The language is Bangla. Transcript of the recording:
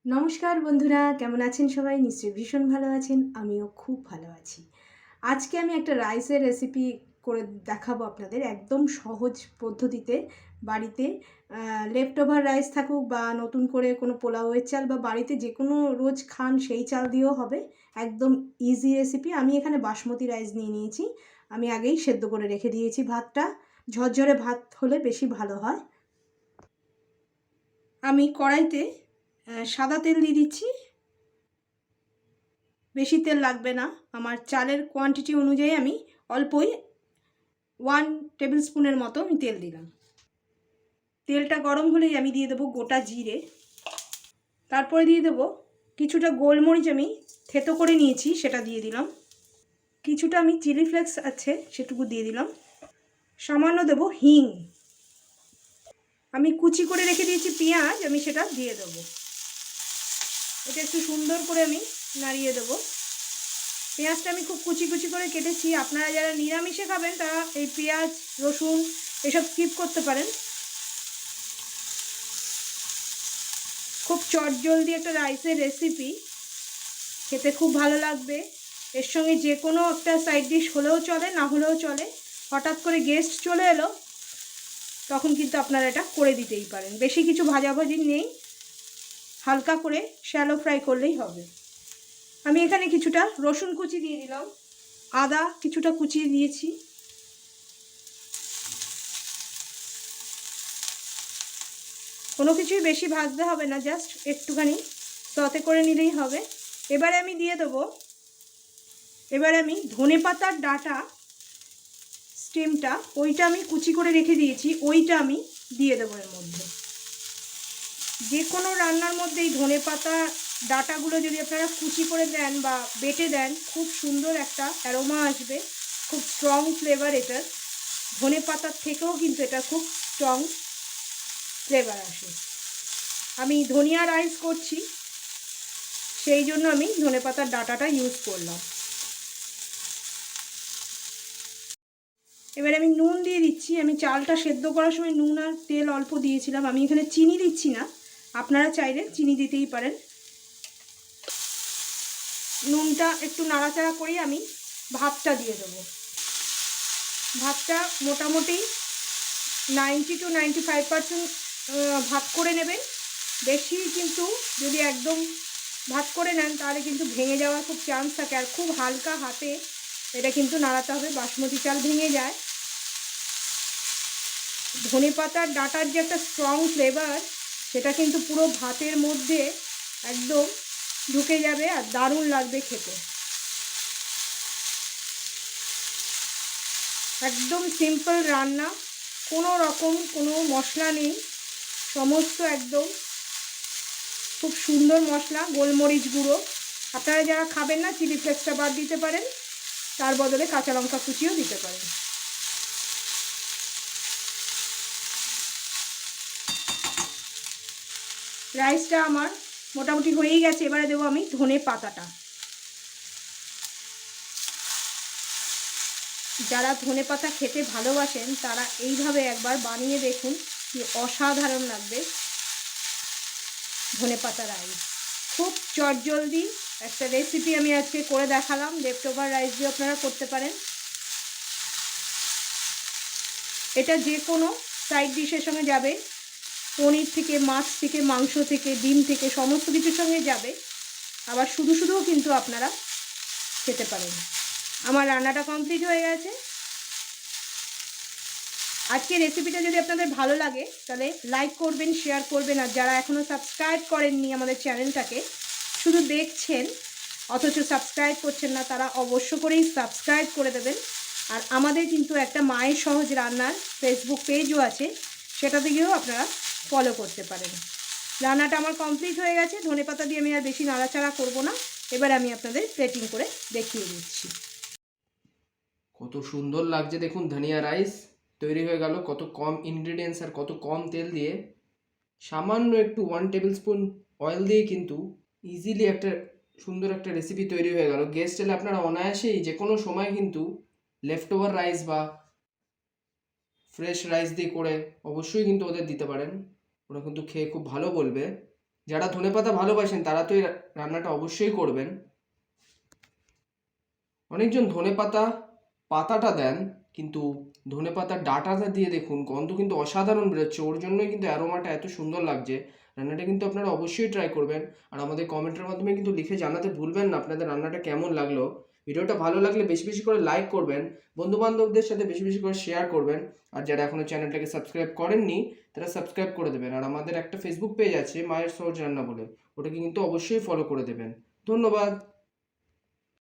নমস্কার বন্ধুরা, কেমন আছেন সবাই? নিশ্চয়ই ভীষণ ভালো আছেন। আমিও খুব ভালো আছি। আজকে আমি একটা রাইসের রেসিপি করে দেখাবো আপনাদের, একদম সহজ পদ্ধতিতে। বাড়িতে লেফট ওভার রাইস থাকুক বা নতুন করে কোনো পোলাওয়ের চাল বা বাড়িতে যে কোনো রোজ খান সেই চাল দিয়েও হবে। একদম ইজি রেসিপি। আমি এখানে বাসমতি রাইস নিয়ে নিয়েছি। আমি আগেই সেদ্ধ করে রেখে দিয়েছি ভাতটা। ঝরঝরে ভাত হলে বেশি ভালো হয়। আমি কড়াইতে সাদা তেল দিয়ে দিচ্ছি। বেশি তেল লাগবে না, আমার চালের কোয়ান্টিটি অনুযায়ী আমি অল্পই 1 টেবিল স্পুনের মতো আমি তেল দিলাম। তেলটা গরম হলেই আমি দিয়ে দেবো গোটা জিরে। তারপরে দিয়ে দেবো কিছুটা গোলমরিচ, আমি থেতো করে নিয়েছি সেটা দিয়ে দিলাম। কিছুটা আমি চিলি ফ্লেক্স আছে সেটুকু দিয়ে দিলাম। সামান্য দেবো হিং। আমি কুচি করে রেখে দিয়েছি পেঁয়াজ, আমি সেটা দিয়ে দেবো। এটা একটু সুন্দর করে আমি নাড়িয়ে দেবো। পেঁয়াজটা আমি খুব কুচি কুচি করে কেটেছি। আপনারা যারা নিরামিষে খাবেন তারা এই পেঁয়াজ রসুন এসব স্কিপ করতে পারেন। খুব চটজলদি একটা রাইসের রেসিপি, খেতে খুব ভালো লাগবে। এর সঙ্গে যে কোনো একটা সাইড ডিশ হলেও চলে, না হলেও চলে। হঠাৎ করে গেস্ট চলে এলো তখন কিন্তু আপনারা এটা করে দিতেই পারেন। বেশি কিছু ভাজাভাজি নেই, হালকা করে শ্যালো ফ্রাই করলেই হবে। আমি এখানে কিছুটা রসুন কুচি দিয়ে দিলাম, আদা কিছুটা কুচিয়ে দিয়েছি। কোনো কিছুই বেশি ভাজতে হবে না, জাস্ট একটুখানি সতে করে নিলেই হবে। এবারে আমি দিয়ে দেবো, এবারে আমি ধনেপাতার ডাঁটা স্টেমটা, ওইটা আমি কুচি করে রেখে দিয়েছি, ওইটা আমি দিয়ে দেবো এর মধ্যে। যে কোনো রান্নার মধ্যে এই ধনেপাতা ডাঁটাগুলো যদি আপনারা কুচি করে দেন বা বেটে দেন, খুব সুন্দর একটা অ্যারোমা আসবে, খুব স্ট্রং ফ্লেভার এটার। ধনেপাতার থেকেও কিন্তু এটা খুব স্ট্রং ফ্লেভার আসে। আমি ধনিয়া রাইস করছি, সেই জন্য আমি ধনেপাতার ডাঁটাটা ইউজ করলাম। এবার আমি নুন দিয়ে দিচ্ছি। আমি চালটা সেদ্ধ করার সময় নুন আর তেল অল্প দিয়েছিলাম। আমি এখানে চিনি দিচ্ছি না, আপনারা চাইলে চিনি দিতেই পারেন। নুনটা একটু নাড়াচাড়া করেই আমি ভাতটা দিয়ে দেবো। ভাতটা মোটামুটি 90 to 95% ভাত করে নেবেন। বেশি কিন্তু যদি একদম ভাত করে নেন তাহলে কিন্তু ভেঙে যাওয়ার খুব চান্স থাকে। আর খুব হালকা হাতে এটা কিন্তু নাড়াতে হবে, বাসমতি চাল ভেঙে যায়। ধনেপাতার ডাঁটার যে একটা স্ট্রং ফ্লেভার, সেটা কিন্তু পুরো ভাতের মধ্যে একদম ঢুকে যাবে আর দারুণ লাগবে খেতে। একদম সিম্পল রান্না, কোনো রকম কোনো মশলা নেই, সমস্ত একদম খুব সুন্দর মশলা। গোলমরিচ গুঁড়ো, আপনারা যারা খাবেন না চিলি ফ্লেক্সটা বাদ দিতে পারেন, তার বদলে কাঁচা লঙ্কা কুচিও দিতে পারেন। রাইসটা আমার মোটামুটি হয়েই গেছে। এবারে দেবো আমি ধনে পাতাটা। যারা ধনেপাতা খেতে ভালোবাসেন তারা এইভাবে একবার বানিয়ে দেখুন, কি অসাধারণ লাগবে ধনেপাতা রাইস। খুব চটজলদি একটা রেসিপি আমি আজকে করে দেখালাম। লেফট ওভার রাইস দিয়ে আপনারা করতে পারেন। এটা যে কোনো সাইড ডিশের সঙ্গে যাবে, পনির থেকে, মাছ থেকে, মাংস থেকে, ডিম থেকে, সমস্ত কিছুর সঙ্গে যাবে। আবার শুধু শুধুও কিন্তু আপনারা খেতে পারেন। আমার রান্নাটা কমপ্লিট হয়ে গেছে। আজকে রেসিপিটা যদি আপনাদের ভালো লাগে তাহলে লাইক করবেন, শেয়ার করবেন। আর যারা এখনও সাবস্ক্রাইব করেননি আমাদের চ্যানেলটাকে, শুধু দেখছেন অথচ সাবস্ক্রাইব করছেন না, তারা অবশ্য করেই সাবস্ক্রাইব করে দেবেন। আর আমাদের কিন্তু একটা মায়ের সহজ রান্নার ফেসবুক পেজও আছে, সেটা থেকেও আপনারা ফলো করতে পারেন। রান্নাটা আমার কমপ্লিট হয়ে গেছে। ধনেপাতা দিয়ে আমি আর বেশি নাড়াচাড়া করব না। এবার আমি আপনাদের প্লেটিং করে দেখিয়ে দিচ্ছি। কত সুন্দর লাগছে দেখুন, ধনিয়া রাইস তৈরি হয়ে গেল। কত কম ইনগ্রিডিয়েন্টস আর কত কম তেল দিয়ে, সামান্য একটু 1 টেবিল স্পুন অয়েল দিয়ে কিন্তু ইজিলি একটা সুন্দর একটা রেসিপি তৈরি হয়ে গেল। গেস্ট এলে আপনারা অনায়াসেই যে কোনো সময় কিন্তু লেফট ওভার রাইস বা ফ্রেশ রাইস দিয়ে করে অবশ্যই কিন্তু ওদের দিতে পারেন। ওরা কিন্তু খেয়ে খুব ভালো বলবে। যারা ধনেপাতা ভালোবাসেন তারা তো এই রান্নাটা অবশ্যই করবেন। অনেকজন ধনেপাতা পাতাটা দেন, কিন্তু ধনেপাতার ডাঁটাটা দিয়ে দেখুন গন্ধ কিন্তু অসাধারণ বেরোচ্ছে, ওর জন্যই কিন্তু অ্যারোমাটা এত সুন্দর লাগছে। রান্নাটা কিন্তু আপনারা অবশ্যই ট্রাই করবেন, আর আমাদের কমেন্টের মাধ্যমে কিন্তু লিখে জানাতে ভুলবেন না আপনাদের রান্নাটা কেমন লাগলো। ভিডিওটা ভালো লাগলে বেশি বেশি করে লাইক করবেন, বন্ধু বান্ধবদের সাথে বেশি বেশি করে শেয়ার করবেন, আর যারা এখনো চ্যানেলটাকে সাবস্ক্রাইব করেননি তারা সাবস্ক্রাইব করে দেবেন। আর আমাদের একটা ফেসবুক পেজ আছে মায়ের সহজ রান্না বলে, ওটাকে কিন্তু অবশ্যই ফলো করে দেবেন। ধন্যবাদ।